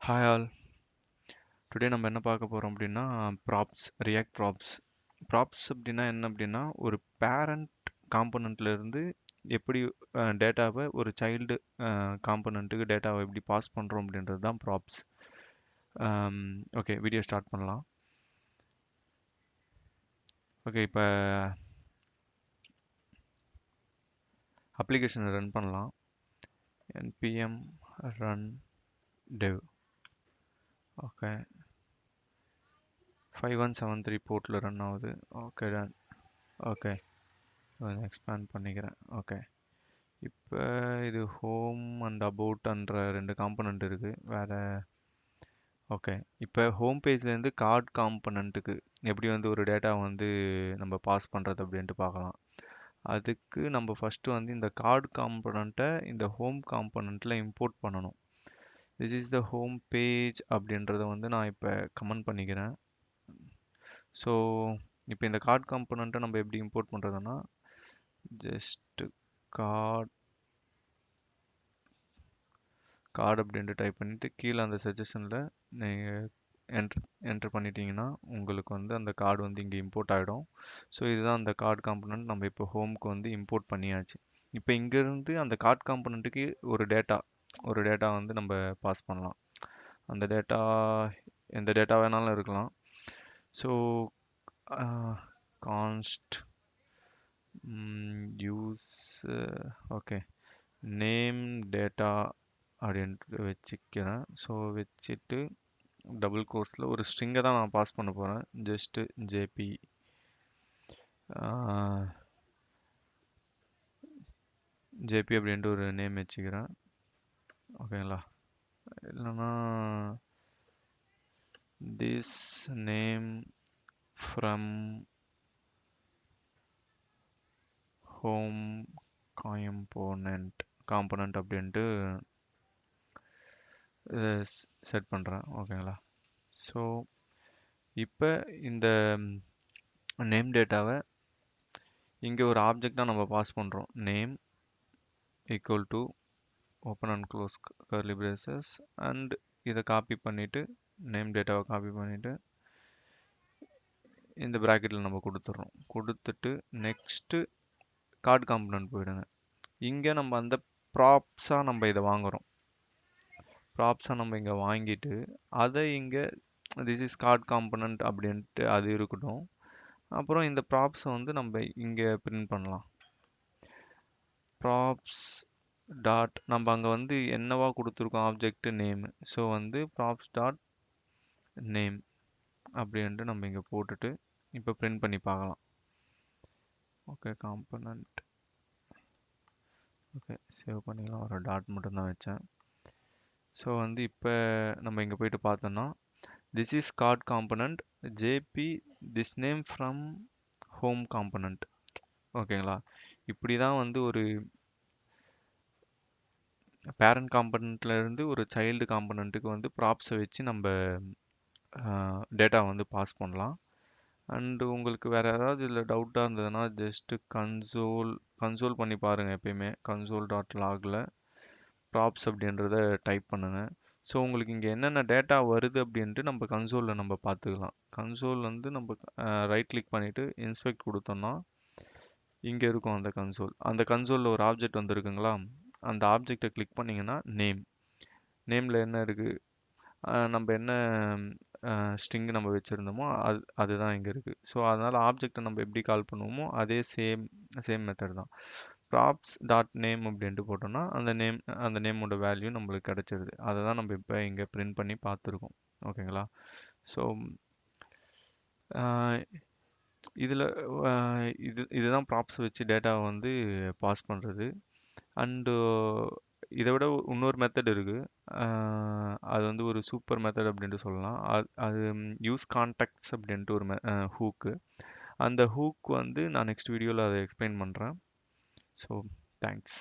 Hi all. Today நம்ம என்ன பார்க்க போகிறோம் அப்படின்னா ப்ராப்ஸ், ரியாக்ட் ப்ராப்ஸ். ப்ராப்ஸ் அப்படின்னா என்ன அப்படின்னா ஒரு பேரண்ட் காம்பனண்ட்ல இருந்து எப்படி டேட்டாவை ஒரு சைல்டு காம்பனண்ட்டுக்கு டேட்டாவை எப்படி பாஸ் பண்ணுறோம் அப்படின்றது தான் ப்ராப்ஸ். ஓகே, வீடியோ ஸ்டார்ட் பண்ணலாம். ஓகே, இப்போ அப்ளிகேஷனை ரன் பண்ணலாம். npm run dev. ஓகே, 5173 போர்ட்டில் ரன் ஆகுது. Okay, done. ஓகே, எக்ஸ்பேண்ட் பண்ணிக்கிறேன். ஓகே, இப்போ இது ஹோம் அண்ட் அபவுட்ன்ற ரெண்டு காம்பனண்ட் இருக்குது வேறு. ஓகே, இப்போ ஹோம் பேஜ்லேருந்து கார்ட் காம்பனண்ட்டுக்கு எப்படி வந்து ஒரு டேட்டா வந்து நம்ம பாஸ் பண்ணுறது அப்படின்ட்டு பார்க்கலாம். அதுக்கு நம்ம ஃபஸ்ட்டு வந்து இந்த கார்டு காம்பனண்ட்டை இந்த ஹோம் காம்பனண்ட்டில் இம்போர்ட் பண்ணணும். This is the home page அப்படின்றத வந்து நான் இப்போ கமெண்ட் பண்ணிக்கிறேன். ஸோ இப்போ இந்த கார்டு காம்பனண்ட்டை நம்ம எப்படி இம்போர்ட் பண்ணுறதுன்னா ஜஸ்ட் கார்டு அப்படின்ட்டு டைப் பண்ணிவிட்டு கீழே அந்த சஜஷனில் நீங்கள் என்ட்ரு பண்ணிட்டீங்கன்னா உங்களுக்கு வந்து அந்த கார்டு வந்து இங்கே இம்போர்ட் ஆகிடும். ஸோ இதுதான் அந்த கார்டு காம்பனண்ட். நம்ம இப்போ ஹோம்க்கு வந்து இம்போர்ட் பண்ணியாச்சு. இப்போ இங்கேருந்து அந்த கார்டு காம்பனண்ட்டுக்கு ஒரு டேட்டா வந்து நம்ம பாஸ் பண்ணலாம். அந்த டேட்டா எந்த டேட்டா வேணாலும் இருக்கலாம். So கான்ஸ்ட் use okay name data அப்படின்ட்டு வச்சுக்கிறேன். ஸோ வச்சுட்டு டபுள் கோர்ஸில் ஒரு ஸ்ட்ரிங்கை தான் நான் பாஸ் பண்ண போகிறேன். ஜஸ்ட்டு ஜேபி அப்படின்ட்டு ஒரு நேம் வச்சுக்கிறேன். ஓகேங்களா? இல்லைன்னா this name from home component அப்படின்ட்டு செட் பண்ணுறேன். ஓகேங்களா? ஸோ இப்போ இந்த நேம் டேட்டாவை இங்கே ஒரு ஆப்ஜெக்டாக நம்ம பாஸ் பண்ணுறோம். Name equal to open and close curly braces and இதை காப்பி பண்ணிவிட்டு நேம் டேட்டாவை காப்பி பண்ணிவிட்டு இந்த ப்ராக்கெட்டில் நம்ம கொடுத்துட்டு நெக்ஸ்ட்டு கார்டு காம்பனண்ட் போயிடுங்க. இங்கே நம்ம அந்த ப்ராப்ஸாக நம்ம இதை வாங்குகிறோம். ப்ராப்ஸாக நம்ம இங்கே வாங்கிட்டு அதை இங்கே திஸ் இஸ் கார்டு காம்பனண்ட் அப்படின்ட்டு அது இருக்கட்டும். அப்புறம் இந்த ப்ராப்ஸை வந்து நம்ம இங்கே பிரிண்ட் பண்ணலாம். ப்ராப்ஸ் டாட் நம்ம அங்கே வந்து என்னவா கொடுத்துருக்கோம் ஆப்ஜெக்ட் நேம். ஸோ வந்து ப்ராப்ஸ் டாட் நேம் அப்படின்ட்டு நம்ம இங்கே போட்டுட்டு இப்போ பிரிண்ட் பண்ணி பார்க்கலாம். ஓகே, காம்பனண்ட் ஓகே சேவ் பண்ணிக்கலாம். ஒரு டாட் மட்டும்தான் வச்சேன். ஸோ வந்து இப்போ நம்ம இங்கே போயிட்டு பார்த்தோன்னா this is card component JP this name from home component. ஓகேங்களா? இப்படி தான் வந்து ஒரு பேரண்ட் காம்பனண்ட்ல இருந்து ஒரு சைல்டு காம்பனண்ட்டுக்கு வந்து ப்ராப்ஸை வச்சு நம்ம டேட்டா வந்து பாஸ் பண்ணலாம். அண்டு உங்களுக்கு வேறு ஏதாவது இதில் டவுட்டாக இருந்ததுன்னா ஜஸ்ட்டு கன்சோல் பண்ணி பாருங்கள். எப்பயுமே console.logல ப்ராப்ஸ் அப்படின்றத டைப் பண்ணுங்கள். ஸோ உங்களுக்கு இங்கே என்னென்ன டேட்டா வருது அப்படின்ட்டு நம்ம கன்சோலில் நம்ம பார்த்துக்கலாம். கன்சோல் வந்து நம்ம ரைட் கிளிக் பண்ணிவிட்டு இன்ஸ்பெக்ட் கொடுத்தோம்னா இங்கே இருக்கும் அந்த கன்சோல். அந்த கன்சோலில் ஒரு ஆப்ஜெக்ட் வந்துருக்குங்களா? அந்த ஆப்ஜெக்டை கிளிக் பண்ணிங்கன்னா நேமில் என்ன இருக்குது, நம்ம என்ன ஸ்ட்ரிங் நம்ம வச்சுருந்தோமோ அதுதான் இங்கே இருக்குது. ஸோ அதனால் ஆப்ஜெக்டை நம்ம எப்படி கால் பண்ணுவோமோ அதே சேம் மெத்தட் தான். ப்ராப்ஸ் டாட் நேம் அப்படின்ட்டு போட்டோம்னா அந்த நேமோட வேல்யூ நம்மளுக்கு கிடச்சிருது. அதை தான் நம்ம இப்போ இங்கே பிரிண்ட் பண்ணி பார்த்துருக்கோம். ஓகேங்களா? ஸோ இதில் இதுதான் ப்ராப்ஸ் வச்சு டேட்டாவை வந்து பாஸ் பண்ணுறது. அண்டு இதை விட இன்னொரு மெத்தட் இருக்குது. அது வந்து ஒரு சூப்பர் மெத்தட் அப்படின்ட்டு சொல்லலாம். அது யூஸ் கான்டாக்ட்ஸ் அப்படின்ட்டு ஒரு ஹூக்கு. அந்த ஹூக் வந்து நான் நெக்ஸ்ட் வீடியோவில் அதை எக்ஸ்பிளைன் பண்ணுறேன். So thanks.